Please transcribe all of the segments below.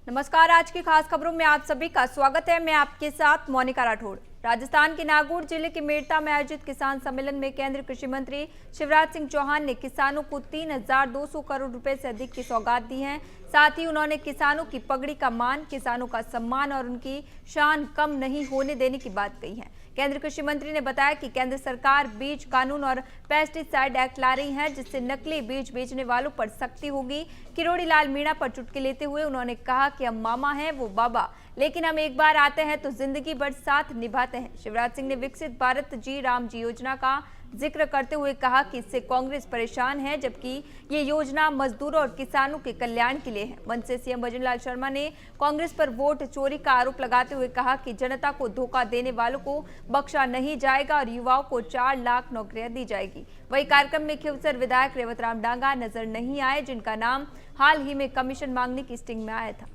नमस्कार। आज की खास खबरों में आप सभी का स्वागत है। मैं आपके साथ मोनिका राठौड़। राजस्थान के नागौर जिले के मेड़ता में आयोजित किसान सम्मेलन में केंद्रीय कृषि मंत्री शिवराज सिंह चौहान ने किसानों को 3,200 करोड़ रुपए से अधिक की सौगात दी है। साथ ही उन्होंने किसानों की पगड़ी का मान, किसानों का सम्मान और उनकी शान कम नहीं होने देने की बात कही है। केंद्रीय कृषि मंत्री ने बताया कि केंद्र सरकार बीज कानून और पेस्टिसाइड एक्ट ला रही है, जिससे नकली बीज बेचने वालों पर सख्ती होगी। किरोड़ी लाल मीणा पर चुटकी लेते हुए उन्होंने कहा कि हम मामा हैं वो बाबा, लेकिन हम एक बार आते हैं तो जिंदगी भर साथ निभाते हैं। शिवराज सिंह ने विकसित भारत जी राम जी योजना का जिक्र करते हुए कहा कि इससे कांग्रेस परेशान है, जबकि ये योजना मजदूरों और किसानों के कल्याण के लिए है। मंच से सीएम भजनलाल शर्मा ने कांग्रेस पर वोट चोरी का आरोप लगाते हुए कहा कि जनता को धोखा देने वालों को बख्शा नहीं जाएगा और युवाओं को 4 लाख नौकरियां दी जाएगी। वही कार्यक्रम में खिवसर विधायक रेवतराम डांगा नजर नहीं आए, जिनका नाम हाल ही में कमीशन मांगने की स्टिंग में आया था।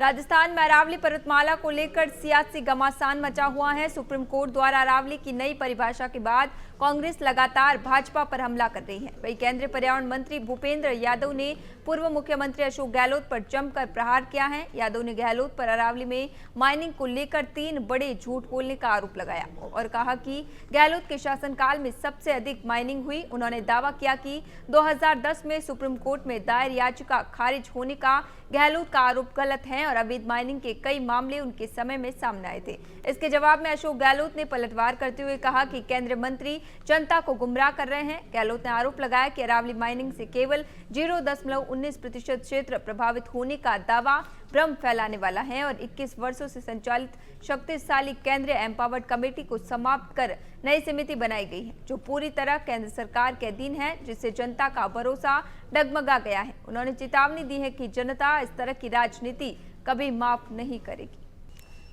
राजस्थान में अरावली पर्वतमाला को लेकर सियासी घमासान मचा हुआ है। सुप्रीम कोर्ट द्वारा अरावली की नई परिभाषा के बाद कांग्रेस लगातार भाजपा पर हमला कर रही है। वहीं केंद्रीय पर्यावरण मंत्री भूपेंद्र यादव ने पूर्व मुख्यमंत्री अशोक गहलोत पर जमकर प्रहार किया है। यादव ने गहलोत पर अरावली में माइनिंग को लेकर 3 बड़े झूठ बोलने का आरोप लगाया और कहा कि गहलोत के शासनकाल में सबसे अधिक माइनिंग हुई। उन्होंने दावा किया कि 2010 में सुप्रीम कोर्ट में दायर याचिका खारिज होने का गहलोत का आरोप गलत है और अवैध माइनिंग के कई मामले उनके समय में सामने आए थे। इसके जवाब में अशोक गहलोत ने पलटवार करते हुए कहा कि केंद्रीय मंत्री जनता को गुमराह कर रहे हैं। गहलोत ने आरोप लगाया कि अरावली माइनिंग से केवल 0.19% क्षेत्र प्रभावित होने का दावा भ्रम फैलाने वाला है और 21 वर्षों से संचालित शक्तिशाली केंद्रीय एम्पावर्ड कमेटी को समाप्त कर नई समिति बनाई गई है, जो पूरी तरह केंद्र सरकार के अधीन है, जिससे जनता का भरोसा डगमगा गया है। उन्होंने चेतावनी दी है कि जनता इस तरह की राजनीति कभी माफ नहीं करेगी।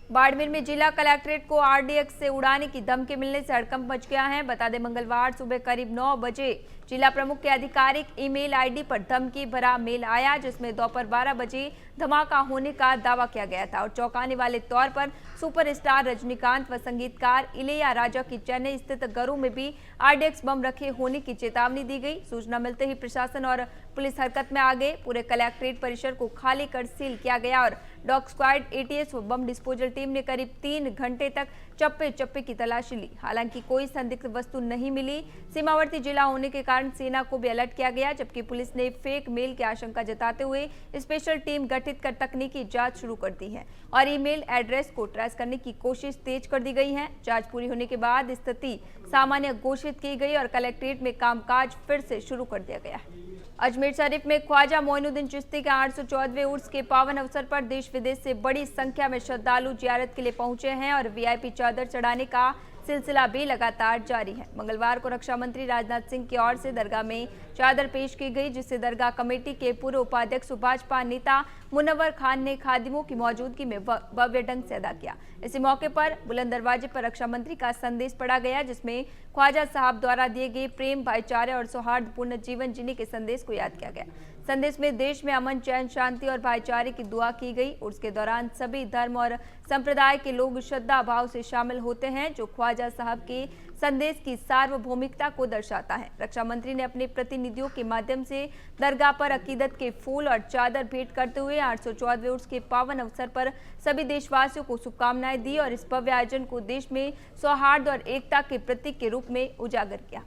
बाड़मेर में जिला कलेक्ट्रेट को आरडीएक्स से उड़ाने की धमकी मिलने से हड़कंप मच गया है। बता दें, मंगलवार सुबह करीब 9 बजे जिला प्रमुख के आधिकारिक ईमेल आईडी पर धमकी भरा मेल आया, जिसमें दोपहर 12 बजे धमाका होने का दावा किया गया था और चौंकाने वाले तौर पर सुपरस्टार रजनीकांत व संगीतकार इलैया राजा की चेन्नई स्थित घरों में भी आरडीएक्स बम रखे होने की चेतावनी दी गई। सूचना मिलते ही प्रशासन और पुलिस हरकत में आ गए। पूरे कलेक्ट्रेट परिसर को खाली कर सील किया गया और डॉग स्क्वाड, एटीएस व बम डिस्पोजल टीम ने करीब 3 घंटे तक चप्पे चप्पे की तलाशी ली। हालांकि कोई संदिग्ध वस्तु नहीं मिली। सीमावर्ती जिला होने के कारण सेना को भी अलर्ट किया गया, जबकि पुलिस ने फेक मेल की आशंका जताते हुए स्पेशल टीम गठित कर तकनीकी जांच शुरू कर दी है और ईमेल एड्रेस को ट्रेस करने की कोशिश तेज कर दी गई है। जांच पूरी होने के बाद स्थिति सामान्य घोषित की गई और कलेक्ट्रेट में कामकाज फिर से शुरू कर दिया गया है। अजमेर शरीफ में ख्वाजा मोइनुद्दीन चिश्ती के 814वें उर्स के पावन अवसर पर देश विदेश से बड़ी संख्या में श्रद्धालु जियारत के लिए पहुंचे हैं और वीआईपी चादर चढ़ाने का सिलसिला भी लगातार जारी है। मंगलवार को रक्षा मंत्री राजनाथ सिंह की ओर से दरगाह में चादर पेश की गई, जिससे दरगाह कमेटी के पूर्व उपाध्यक्ष भाजपा नेता मुनव्वर खान ने खादिमों की मौजूदगी में भव्य ढंग से अदा किया। इसी मौके पर बुलंद दरवाजे पर रक्षा मंत्री का संदेश पढ़ा गया, जिसमें ख्वाजा साहब द्वारा दिए गए प्रेम, भाईचारे और सौहार्दपूर्ण जीवन जीने के संदेश को याद किया गया। संदेश में देश में अमन, चैन, शांति और भाईचारे की दुआ की गई। उर्स के दौरान सभी धर्म और संप्रदाय के लोग श्रद्धा भाव से शामिल होते हैं, जो ख्वाजा साहब के संदेश की सार्वभौमिकता को दर्शाता है। रक्षा मंत्री ने अपने प्रतिनिधियों के माध्यम से दरगाह पर अकीदत के फूल और चादर भेंट करते हुए 814वें उर्स के पावन अवसर पर सभी देशवासियों को शुभकामनाएं दी और इस भव्य आयोजन को देश में सौहार्द और एकता के प्रतीक के रूप में उजागर किया।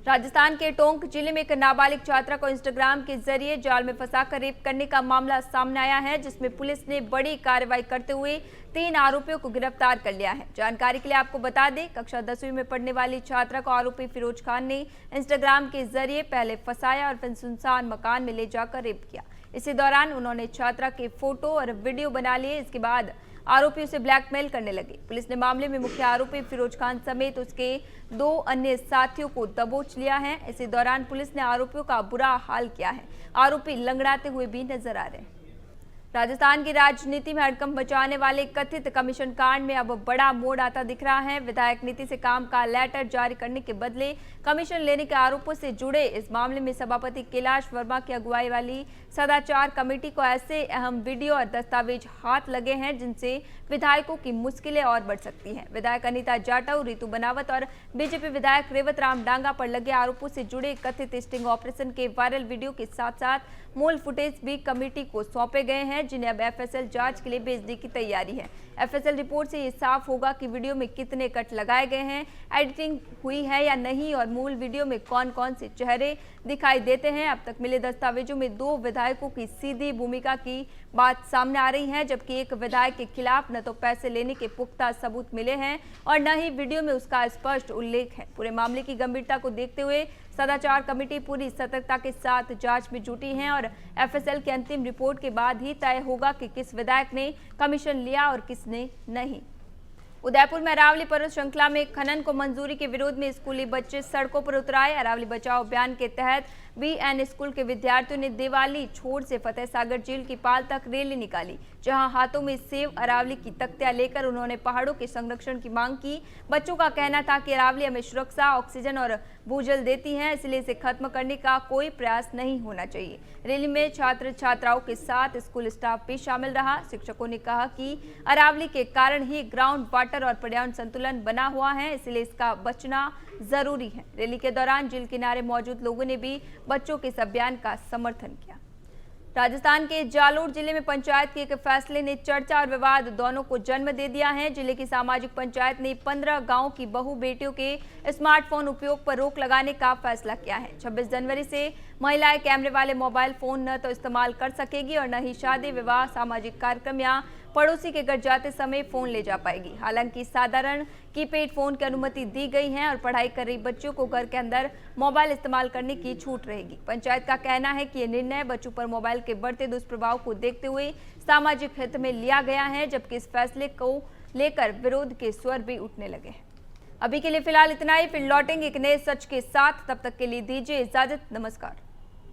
राजस्थान के टोंक जिले में एक नाबालिग छात्रा को इंस्टाग्राम के जरिए जाल में फंसाकर रेप करने का मामला सामने आया है, जिसमें पुलिस ने बड़ी कार्रवाई करते हुए 3 आरोपियों को गिरफ्तार कर लिया है। जानकारी के लिए आपको बता दें, कक्षा 10वीं में पढ़ने वाली छात्रा को आरोपी फिरोज खान ने इंस्टाग्राम के जरिए पहले फंसाया और फिर सुनसान मकान में ले जाकर रेप किया। इसी दौरान उन्होंने छात्रा के फोटो और वीडियो बना लिए। इसके बाद आरोपी उसे ब्लैकमेल करने लगे। पुलिस ने मामले में मुख्य आरोपी फिरोज खान समेत उसके 2 अन्य साथियों को दबोच लिया है। इसी दौरान पुलिस ने आरोपियों का बुरा हाल किया है। आरोपी लंगड़ाते हुए भी नजर आ रहे हैं। राजस्थान की राजनीति में हड़कंप मचाने वाले कथित कमीशन कांड में अब बड़ा मोड़ आता दिख रहा है। विधायक नीति से काम का लेटर जारी करने के बदले कमीशन लेने के आरोपों से जुड़े इस मामले में सभापति कैलाश वर्मा की अगुवाई वाली सदाचार कमेटी को ऐसे अहम वीडियो और दस्तावेज हाथ लगे हैं, जिनसे विधायकों की मुश्किलें और बढ़ सकती हैं। विधायक अनीता जाटव, रितु बनावत और बीजेपी विधायक रेवतराम डांगा पर लगे आरोपों से जुड़े कथित स्टिंग ऑपरेशन के वायरल वीडियो के साथ साथ मूल फुटेज भी कमेटी को सौंपे गए हैं। हैं, जिन्हें अब एफएसएल जांच के लिए भेजने की तैयारी है। एफएसएल रिपोर्ट से ये साफ होगा कि वीडियो में कितने कट लगाए गए हैं, एडिटिंग हुई है या नहीं और मूल वीडियो में कौन कौन से चेहरे दिखाई देते हैं। अब तक मिले दस्तावेजों में 2 विधायकों की सीधी भूमिका की बात सामने आ रही है, जबकि एक विधायक के खिलाफ न तो पैसे लेने के पुख्ता सबूत मिले हैं और न ही वीडियो में उसका स्पष्ट उल्लेख है। पूरे मामले की गंभीरता को देखते हुए सदाचार कमेटी पूरी सतर्कता के साथ जांच में जुटी है और एफएसएल की अंतिम रिपोर्ट के बाद ही तय होगा कि किस विधायक ने कमीशन लिया और किसने नहीं। उदयपुर में अरावली पर्वत श्रृंखला में खनन को मंजूरी के विरोध में स्कूली बच्चे सड़कों पर उतर आए। अरावली बचाओ अभियान के तहत बीएन स्कूल के विद्यार्थियों ने दिवाली छोड़ से फतेह सागर झील की पाल तक रैली निकाली, जहां हाथों में सेव अरावली की तख्तियां लेकर उन्होंने पहाड़ों के संरक्षण की मांग की। बच्चों का कहना था कि अरावली हमें सुरक्षा, ऑक्सीजन और भूजल देती है, इसलिए इसे खत्म करने का कोई प्रयास नहीं होना चाहिए। रैली में छात्र छात्राओं के साथ स्कूल स्टाफ भी शामिल रहा। शिक्षकों ने कहा कि अरावली के कारण ही ग्राउंड वाटर और पर्यावरण संतुलन बना हुआ है, इसलिए इसका बचना जरूरी है। रैली के दौरान झील किनारे मौजूद लोगों ने भी बच्चों के इस अभियान का समर्थन किया। राजस्थान के जालोर जिले में पंचायत के एक फैसले ने चर्चा और विवाद दोनों को जन्म दे दिया है। जिले की सामाजिक पंचायत ने 15 गांव की बहू बेटियों के स्मार्टफोन उपयोग पर रोक लगाने का फैसला किया है। 26 जनवरी से महिलाएं कैमरे वाले मोबाइल फोन न तो इस्तेमाल कर सकेगी और न ही शादी, विवाह, सामाजिक कार्यक्रम या पड़ोसी के घर जाते समय फोन ले जा पाएगी। हालांकि साधारण कीपैड फोन की अनुमति दी गई है और पढ़ाई कर रही बच्चों को घर के अंदर मोबाइल इस्तेमाल करने की छूट रहेगी। पंचायत का कहना है कि यह निर्णय बच्चों पर मोबाइल के बढ़ते दुष्प्रभाव को देखते हुए सामाजिक हित में लिया गया है, जबकि इस फैसले को लेकर विरोध के स्वर भी उठने लगे हैं। अभी के लिए फिलहाल इतना ही, फिर लौटेंगे एक नए सच के साथ। तब तक के लिए दीजिए इजाजत। नमस्कार।